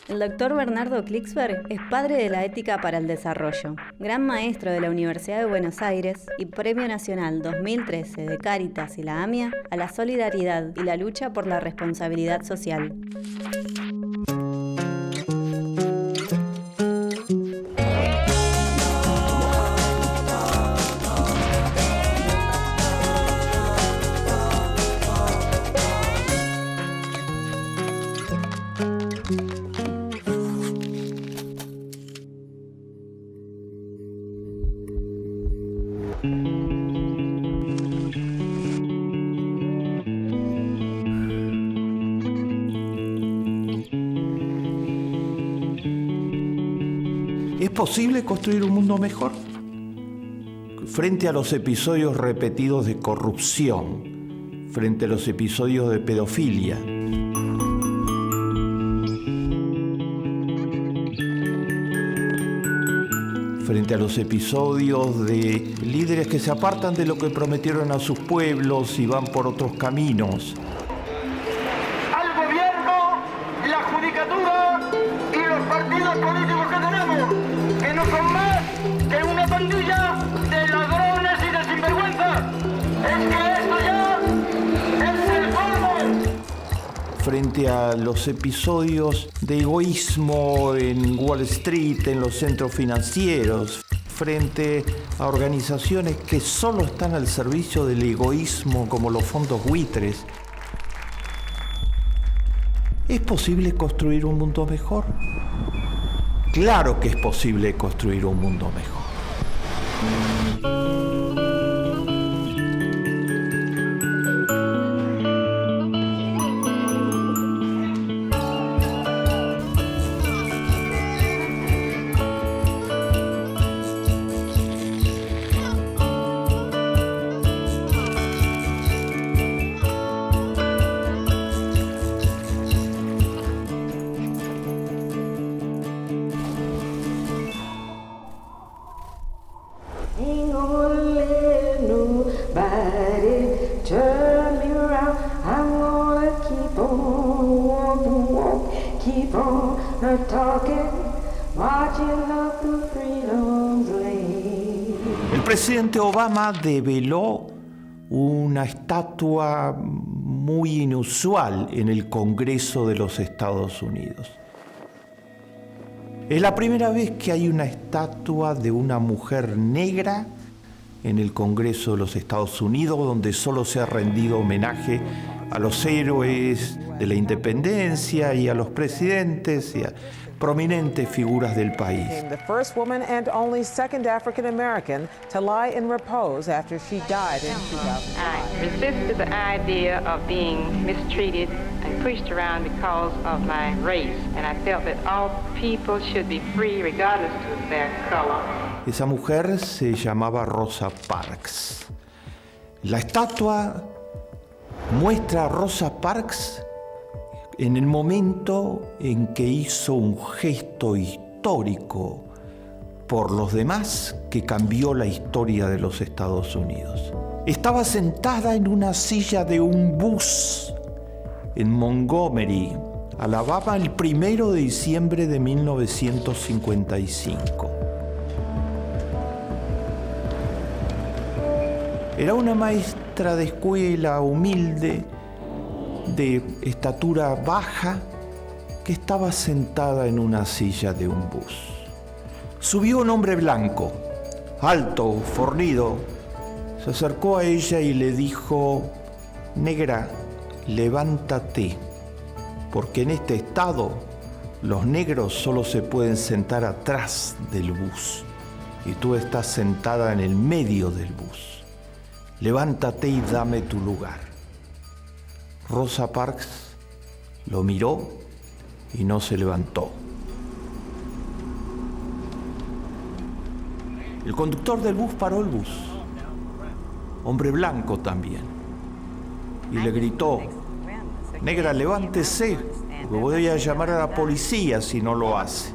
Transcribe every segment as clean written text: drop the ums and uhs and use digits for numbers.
El doctor Bernardo Klicksberg es padre de la ética para el desarrollo, gran maestro de la Universidad de Buenos Aires y Premio Nacional 2013 de Cáritas y la AMIA a la solidaridad y la lucha por la responsabilidad social. ¿Es posible construir un mundo mejor? Frente a los episodios repetidos de corrupción, frente a los episodios de pedofilia, frente a los episodios de líderes que se apartan de lo que prometieron a sus pueblos y van por otros caminos. Al gobierno, la judicatura y los partidos políticos que tenemos, que no son más que una pandilla de ladrones y de sinvergüenzas. Es que esto ya es el colmo. Frente a los episodios de egoísmo en Wall Street, en los centros financieros, frente a organizaciones que solo están al servicio del egoísmo, como los fondos buitres. ¿Es posible construir un mundo mejor? Claro que es posible construir un mundo mejor. El presidente Obama develó una estatua muy inusual en el Congreso de los Estados Unidos. Es la primera vez que hay una estatua de una mujer negra en el Congreso de los Estados Unidos, donde solo se ha rendido homenaje a los héroes de la independencia y a los presidentes y a prominentes figuras del país. The first woman and only second African American to lie in repose after she died in 2005. I resisted the idea of being mistreated and pushed around because of my race, and I felt that all people should be free regardless of their color. Esa mujer se llamaba Rosa Parks. La estatua muestra a Rosa Parks en el momento en que hizo un gesto histórico por los demás que cambió la historia de los Estados Unidos. Estaba sentada en una silla de un bus en Montgomery, Alabama, el 1 de diciembre de 1955. Era una maestra de escuela humilde, de estatura baja, que estaba sentada en una silla de un bus. Subió un hombre blanco, alto, fornido, se acercó a ella y le dijo: «Negra, levántate, porque en este estado los negros solo se pueden sentar atrás del bus y tú estás sentada en el medio del bus. Levántate y dame tu lugar». Rosa Parks lo miró y no se levantó. El conductor del bus paró el bus, hombre blanco también, y le gritó: «Negra, levántese, porque voy a llamar a la policía si no lo hace.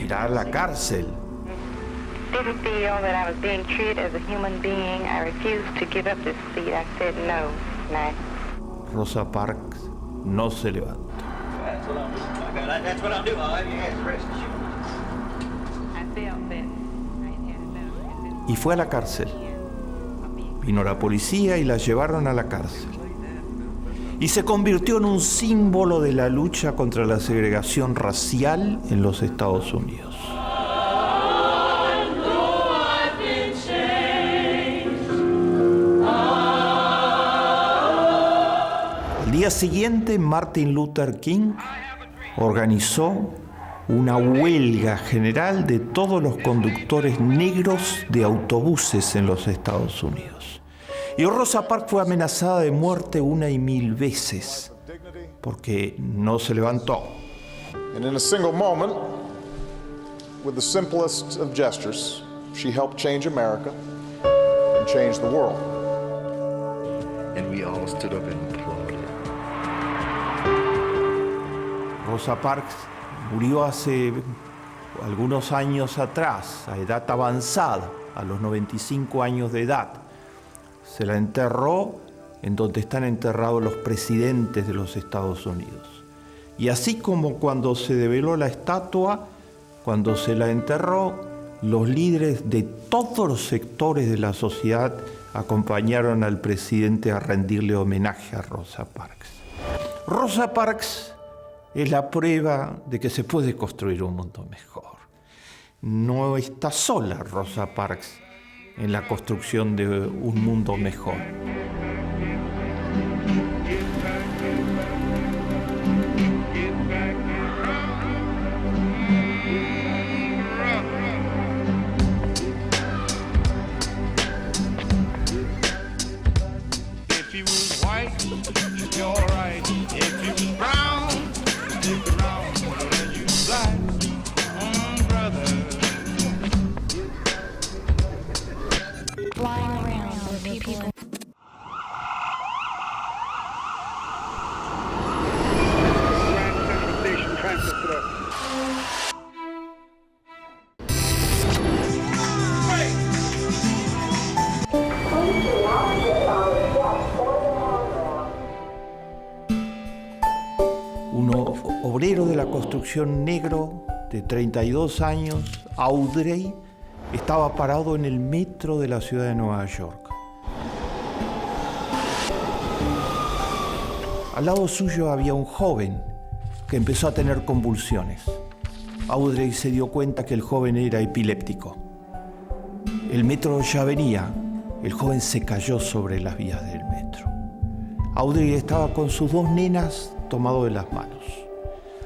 Irá a la cárcel». Didn't feel that I was being treated as a human being. I refused to give up this seat. I said no. Rosa Parks no se levantó. That's what I'll do. I'll have your hands rest. I felt that I had enough. Y fue a la cárcel. Vino la policía y la llevaron a la cárcel. Y se convirtió en un símbolo de la lucha contra la segregación racial en los Estados Unidos. Al día siguiente, Martin Luther King organizó una huelga general de todos los conductores negros de autobuses en los Estados Unidos. Y Rosa Parks fue amenazada de muerte 1 y 1000 veces porque no se levantó. And in a single moment, with the simplest of gestures, she helped change America and change the world. And we all stood up and applauded. Rosa Parks murió hace algunos años atrás, a edad avanzada, a los 95 años de edad. Se la enterró en donde están enterrados los presidentes de los Estados Unidos. Y así como cuando se develó la estatua, cuando se la enterró, los líderes de todos los sectores de la sociedad acompañaron al presidente a rendirle homenaje a Rosa Parks. Rosa Parks es la prueba de que se puede construir un mundo mejor. No está sola Rosa Parks en la construcción de un mundo mejor. If you was white, you're right. If you was brown, you're brown. When you black, brother. Flying around with people. Un obrero de la construcción negro de 32 años, Audrey, estaba parado en el metro de la ciudad de Nueva York. Al lado suyo había un joven que empezó a tener convulsiones. Audrey se dio cuenta que el joven era epiléptico. El metro ya venía. El joven se cayó sobre las vías del metro. Audrey estaba con sus 2 nenas tomado de las manos.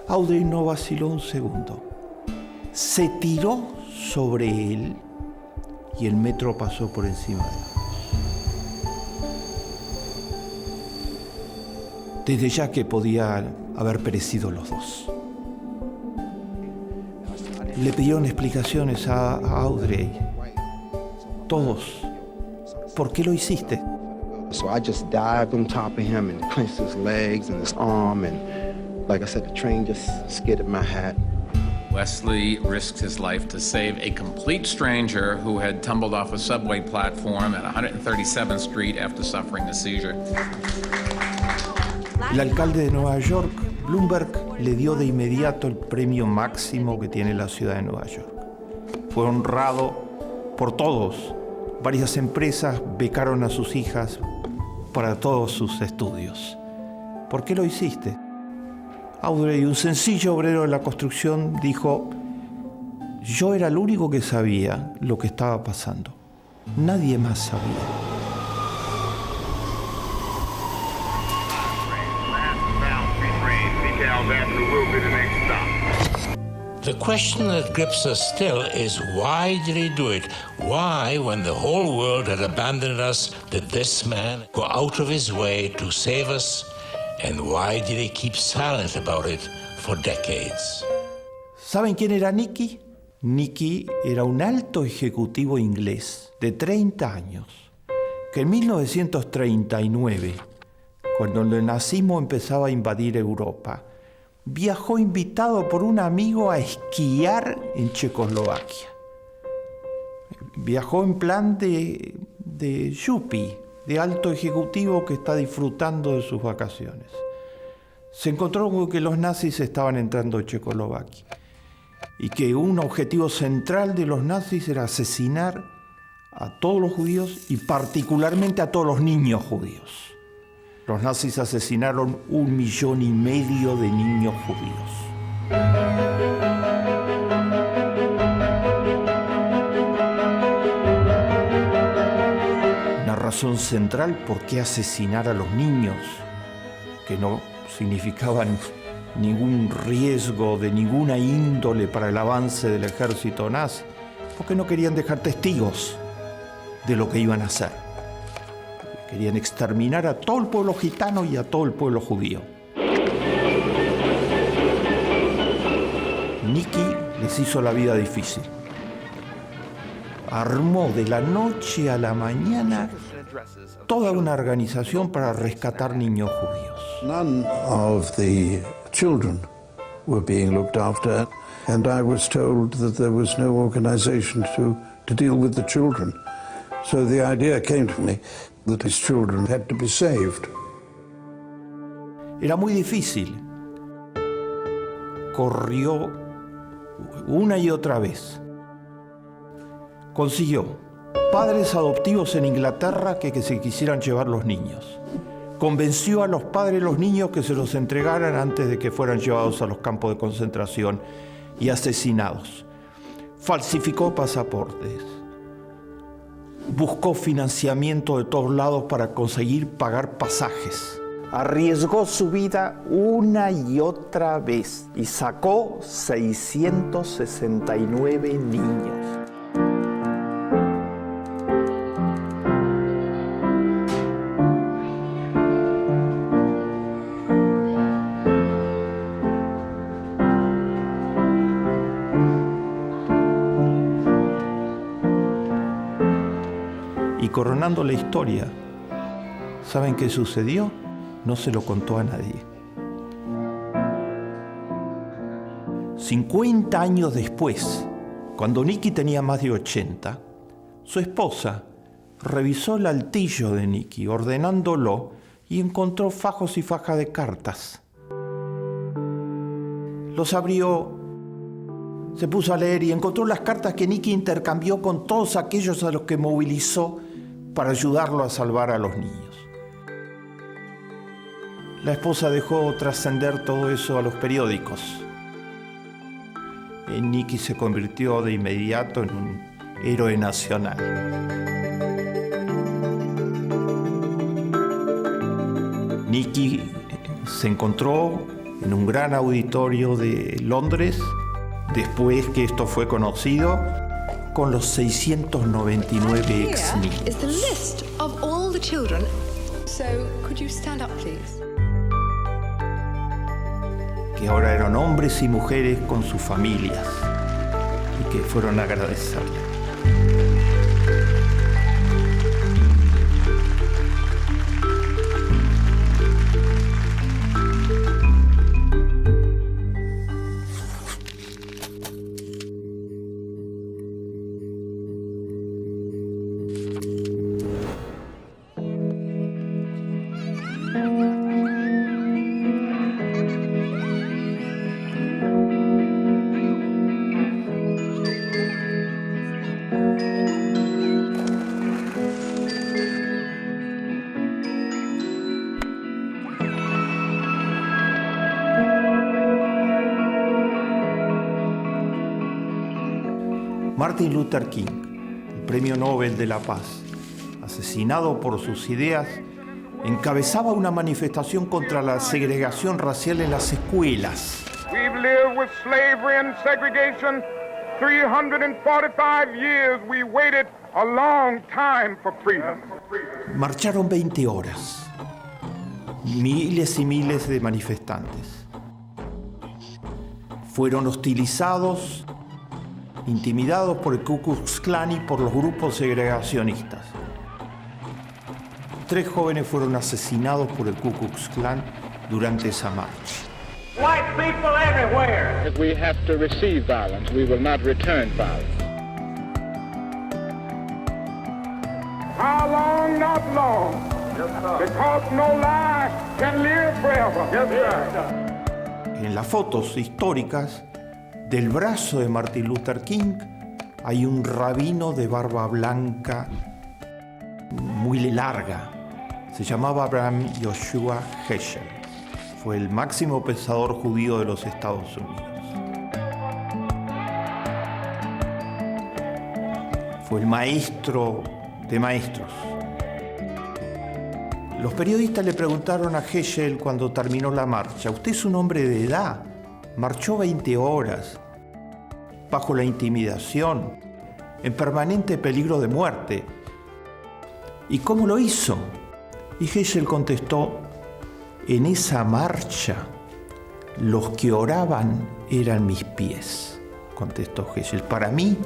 Audrey no vaciló un segundo. Se tiró sobre él y el metro pasó por encima de ambos. Desde ya que podían haber perecido los dos. Le pidieron explicaciones a Audrey. Todos. ¿Por qué lo hiciste? So I just dived on top of him and clenched his legs and his arm, and like I said, the train just skidded my hat. Wesley risked his life to save a complete stranger who had tumbled off a subway platform at 137th Street after suffering a seizure. El alcalde de Nueva York, Bloomberg, le dio de inmediato el premio máximo que tiene la ciudad de Nueva York. Fue honrado por todos. Varias empresas becaron a sus hijas para todos sus estudios. ¿Por qué lo hiciste? Audrey, un sencillo obrero de la construcción, dijo: yo era el único que sabía lo que estaba pasando. Nadie más sabía. The question that grips us still is, why did he do it? Why, when the whole world had abandoned us, did this man go out of his way to save us? And why did he keep silent about it for decades? ¿Saben quién era Nicky? Nicky era un alto ejecutivo inglés de 30 años, que en 1939, cuando el nazismo empezaba a invadir Europa, viajó invitado por un amigo a esquiar en Checoslovaquia. Viajó en plan de yuppie, de alto ejecutivo que está disfrutando de sus vacaciones. se encontró con que los nazis estaban entrando en Checoslovaquia y que un objetivo central de los nazis era asesinar a todos los judíos y particularmente a todos los niños judíos. Los nazis asesinaron 1,5 millones de niños judíos. Una razón central por qué asesinar a los niños, que no significaban ningún riesgo de ninguna índole para el avance del ejército nazi, porque no querían dejar testigos de lo que iban a hacer. Querían exterminar a todo el pueblo gitano y a todo el pueblo judío. Nicky les hizo la vida difícil. Armó de la noche a la mañana toda una organización para rescatar niños judíos. None of the children were being looked after, and I was told that there was no organization to deal with the children. So the idea came to me that his children had to be saved. Era muy difícil. Corrió una y otra vez. Consiguió padres adoptivos en Inglaterra que se quisieran llevar los niños. Convenció a los padres de los niños que se los entregaran antes de que fueran llevados a los campos de concentración y asesinados. Falsificó pasaportes. Buscó financiamiento de todos lados para conseguir pagar pasajes. Arriesgó su vida una y otra vez y sacó 669 niños. Y coronando la historia, ¿saben qué sucedió? No se lo contó a nadie. 50 años después, cuando Nicky tenía más de 80, su esposa revisó el altillo de Nicky, ordenándolo, y encontró fajos y fajas de cartas. Los abrió, se puso a leer y encontró las cartas que Nicky intercambió con todos aquellos a los que movilizó para ayudarlo a salvar a los niños. La esposa dejó trascender todo eso a los periódicos. Y Nicky se convirtió de inmediato en un héroe nacional. Nicky se encontró en un gran auditorio de Londres, después que esto fue conocido, con los 699 ex-niños. Is the list of all the children. So, could you stand up, please? Que ahora eran hombres y mujeres con sus familias y que fueron a agradecerle. Martin Luther King, el Premio Nobel de la Paz, asesinado por sus ideas, encabezaba una manifestación contra la segregación racial en las escuelas. We've lived with slavery and segregation 345 years. We waited a long time for freedom. Marcharon 20 horas. Miles y miles de manifestantes. Fueron hostilizados, intimidados por el Ku Klux Klan y por los grupos segregacionistas. 3 jóvenes fueron asesinados por el Ku Klux Klan durante esa marcha. White people everywhere. If we have to receive violence, we will not return violence. How long? Not long. Because no lie can live forever. En las fotos históricas del brazo de Martin Luther King hay un rabino de barba blanca muy larga. Se llamaba Abraham Joshua Heschel. Fue el máximo pensador judío de los Estados Unidos. Fue el maestro de maestros. Los periodistas le preguntaron a Heschel cuando terminó la marcha: usted es un hombre de edad, marchó 20 horas, bajo la intimidación, en permanente peligro de muerte. ¿Y cómo lo hizo? Y Heschel contestó: en esa marcha, los que oraban eran mis pies, contestó Heschel. Para mí,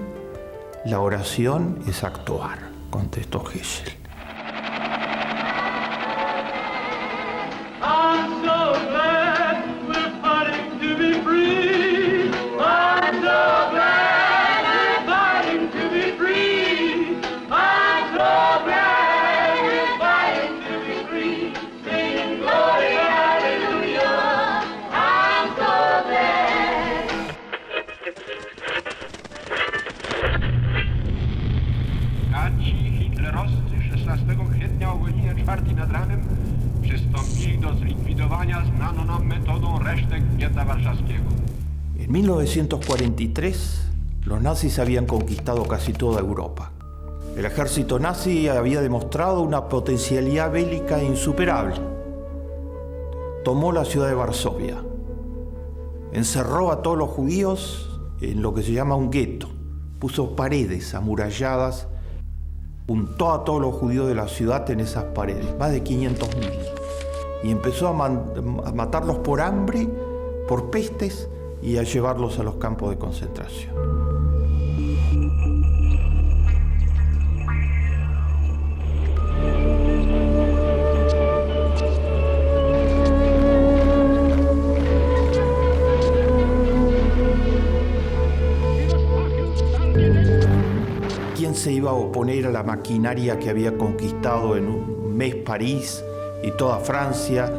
la oración es actuar, contestó Heschel. Nad ranem przystąpili do zlikwidowania znaną nam metodą resztek getta warszawskiego. En 1943, los nazis habían conquistado casi toda Europa. El ejército nazi había demostrado una potencialidad bélica insuperable. Tomó la ciudad de Varsovia, encerró a todos los judíos en lo que se llama un gueto, puso paredes amuralladas, juntó a todos los judíos de la ciudad en esas paredes, más de 500.000, y empezó a matarlos por hambre, por pestes y a llevarlos a los campos de concentración. ¿Quién se iba a oponer a la maquinaria que había conquistado en un mes París y toda Francia?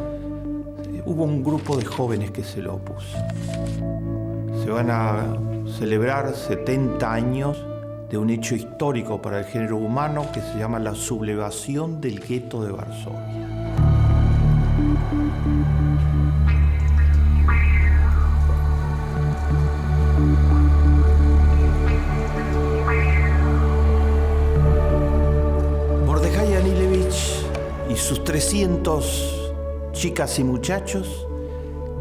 Hubo un grupo de jóvenes que se lo opuso. Se van a celebrar 70 años de un hecho histórico para el género humano que se llama la sublevación del gueto de Varsovia. Mordejai Anielewicz y sus 300 chicas y muchachos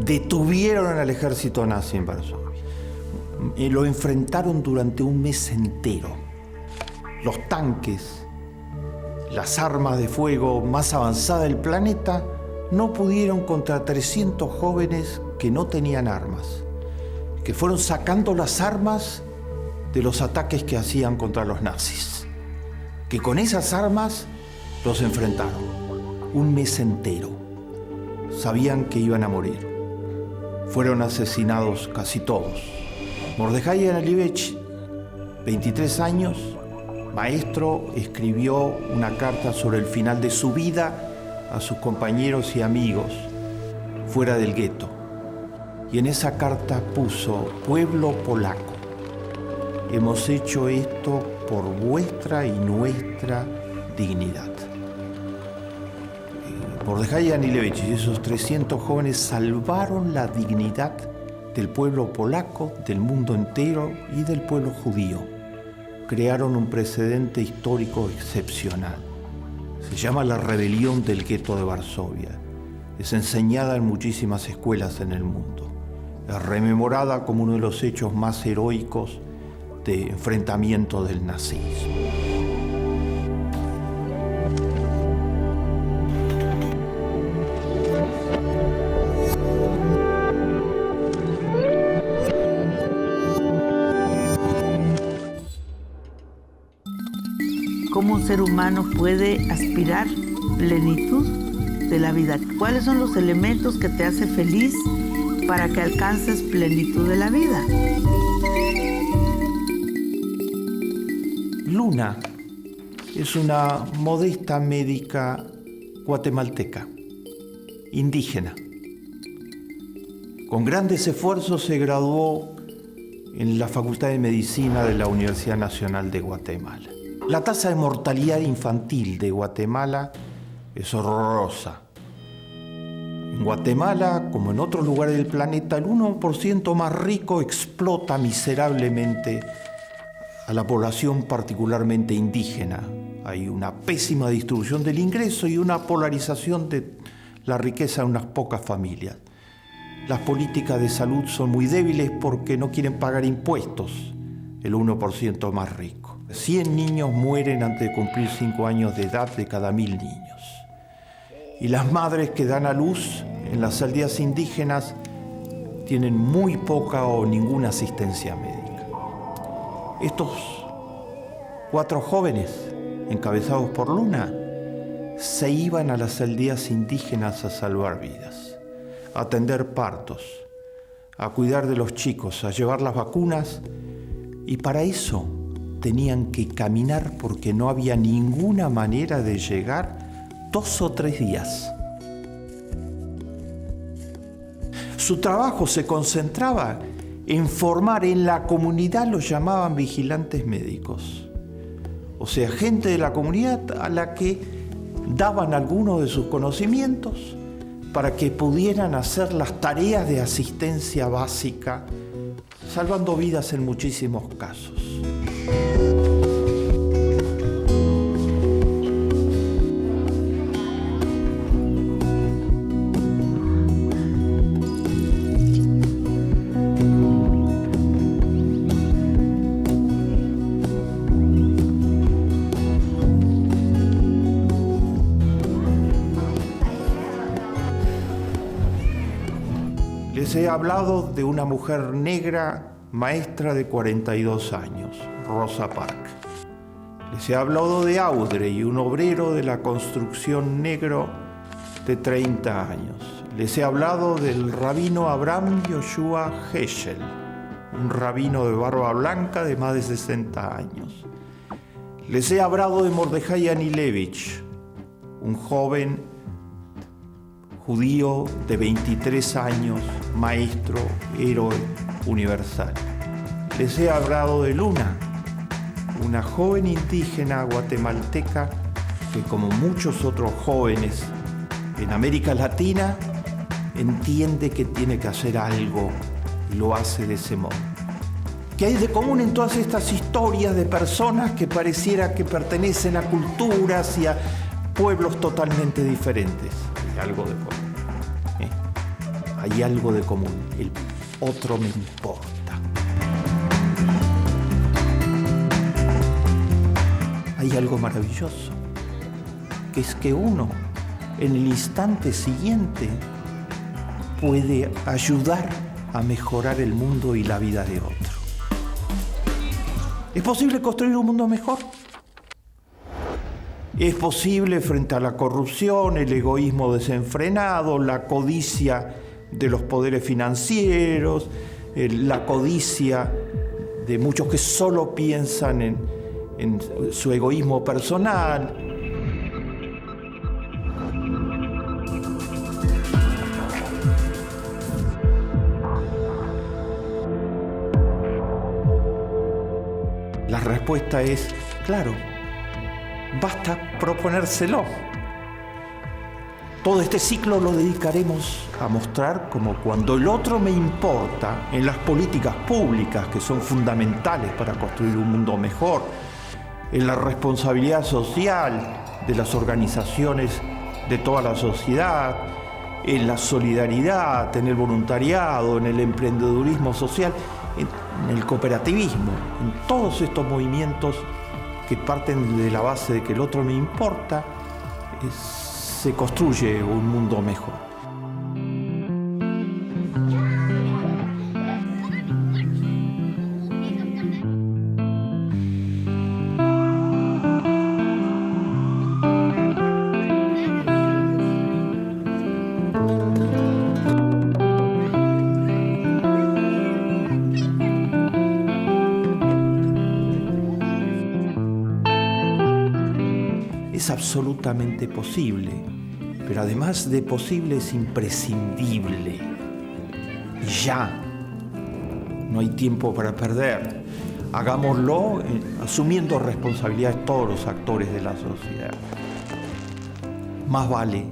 detuvieron al ejército nazi en Varsovia. Lo enfrentaron durante un mes entero. Los tanques, las armas de fuego más avanzadas del planeta, no pudieron contra 300 jóvenes que no tenían armas, que fueron sacando las armas de los ataques que hacían contra los nazis, que con esas armas los enfrentaron un mes entero. Sabían que iban a morir. Fueron asesinados casi todos. Mordejai Anielewicz, 23 años, maestro, escribió una carta sobre el final de su vida a sus compañeros y amigos fuera del gueto. Y en esa carta puso: pueblo polaco, hemos hecho esto por vuestra y nuestra dignidad. Mordejai Anielewicz y esos 300 jóvenes salvaron la dignidad del pueblo polaco, del mundo entero y del pueblo judío. Crearon un precedente histórico excepcional. Se llama la rebelión del gueto de Varsovia. Es enseñada en muchísimas escuelas en el mundo. Es rememorada como uno de los hechos más heroicos de enfrentamiento del nazismo. ¿Cómo un ser humano puede aspirar plenitud de la vida? ¿Cuáles son los elementos que te hacen feliz para que alcances plenitud de la vida? Luna es una modesta médica guatemalteca, indígena. Con grandes esfuerzos se graduó en la Facultad de Medicina de la Universidad Nacional de Guatemala. La tasa de mortalidad infantil de Guatemala es horrorosa. En Guatemala, como en otros lugares del planeta, el 1% más rico explota miserablemente a la población particularmente indígena. Hay una pésima distribución del ingreso y una polarización de la riqueza en unas pocas familias. Las políticas de salud son muy débiles porque no quieren pagar impuestos, el 1% más rico. 100 niños mueren antes de cumplir 5 años de edad de cada 1000 niños. Y las madres que dan a luz en las aldeas indígenas tienen muy poca o ninguna asistencia médica. Estos 4 jóvenes, encabezados por Luna, se iban a las aldeas indígenas a salvar vidas, a atender partos, a cuidar de los chicos, a llevar las vacunas, y para eso tenían que caminar porque no había ninguna manera de llegar 2 o 3 días. Su trabajo se concentraba en formar en la comunidad, los llamaban vigilantes médicos. O sea, gente de la comunidad a la que daban algunos de sus conocimientos para que pudieran hacer las tareas de asistencia básica, salvando vidas en muchísimos casos. Les he hablado de una mujer negra, maestra de 42 años, Rosa Parks. Les he hablado de Audrey, un obrero de la construcción negro de 30 años. Les he hablado del rabino Abraham Yoshua Heschel, un rabino de barba blanca de más de 60 años. Les he hablado de Mordejai Anilevich, un joven judío de 23 años, maestro, héroe universal. Les he hablado de Luna, una joven indígena guatemalteca que, como muchos otros jóvenes en América Latina, entiende que tiene que hacer algo y lo hace de ese modo. ¿Qué hay de común en todas estas historias de personas que pareciera que pertenecen a culturas y a pueblos totalmente diferentes? Hay algo de común. Hay algo de común. El otro me importa. Hay algo maravilloso, que es que uno, en el instante siguiente, puede ayudar a mejorar el mundo y la vida de otro. ¿Es posible construir un mundo mejor? Es posible frente a la corrupción, el egoísmo desenfrenado, la codicia de los poderes financieros, la codicia de muchos que solo piensan en su egoísmo personal. La respuesta es, claro, basta proponérselo. Todo este ciclo lo dedicaremos a mostrar cómo cuando el otro me importa en las políticas públicas que son fundamentales para construir un mundo mejor, en la responsabilidad social de las organizaciones de toda la sociedad, en la solidaridad, en el voluntariado, en el emprendedurismo social, en el cooperativismo, en todos estos movimientos que parten de la base de que el otro me importa, se construye un mundo mejor. Es absolutamente posible pero además de posible es imprescindible. Y ya, no hay tiempo para perder. Hagámoslo asumiendo responsabilidades todos los actores de la sociedad. Más vale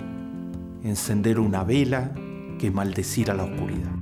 encender una vela que maldecir a la oscuridad.